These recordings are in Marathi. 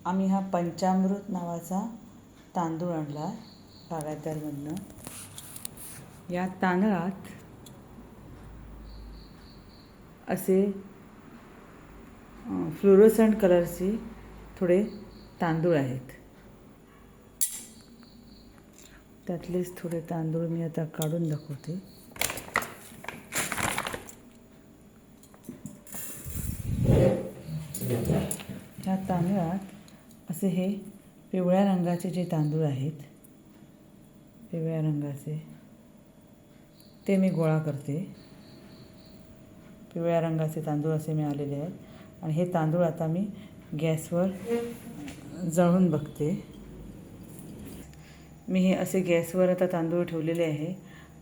आम्ही हा पंचामृत नावाचा तांदूळ आणला बागायतदारमधनं. या तांदळात असे फ्लोरोसंट कलरचे थोडे तांदूळ आहेत. त्यातलेच थोडे तांदूळ मी आता काढून दाखवते. ह्या तांदळात असे हे पिवळ्या रंगाचे जे तांदूळ आहेत, पिवळ्या रंगाचे ते मी गोळा करते. पिवळ्या रंगाचे तांदूळ असे मिळालेले आहेत आणि हे तांदूळ आता मी गॅसवर जळून बघते. मी हे असे गॅसवर आता तांदूळ ठेवलेले आहे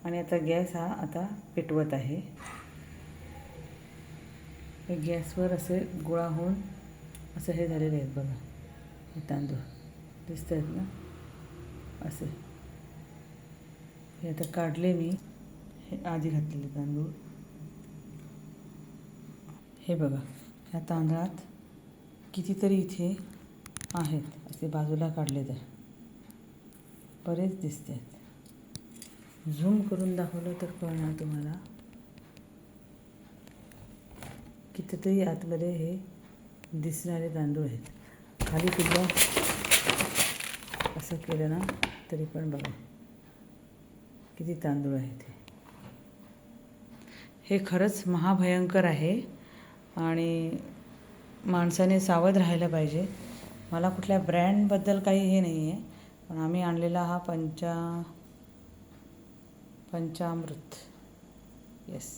आणि आता गॅस हा आता पेटवत आहे. हे गॅसवर असे गोळा होऊन असं हे झालेले आहेत बघा. हे तांदूळ दिसत आहेत ना असे. हे आता काढले मी, हे आधी घातलेले तांदूळ. हे बघा, ह्या तांदळात कितीतरी इथे आहेत, असे बाजूला काढले तर बरेच दिसत आहेत. झूम करून दाखवलं तर कळणार तुम्हाला. कितीतरी आतमध्ये हे दिसणारे तांदूळ आहेत. खाली सुद्धा असं केलं ना तरी पण बघा किती तांदूळ आहेत. हे खरंच महाभयंकर आहे आणि माणसाने सावध राहायला पाहिजे. मला कुठल्या ब्रँडबद्दल काही हे नाही आहे, पण आम्ही आणलेला हा पंचामृत. येस,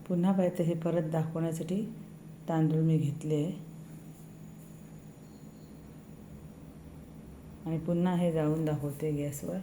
पुन्हा पाहिजे हे परत दाखवण्यासाठी तांदूळ मी घेतले आणि पुन्हा हे जाळून दाखवते गॅसवर.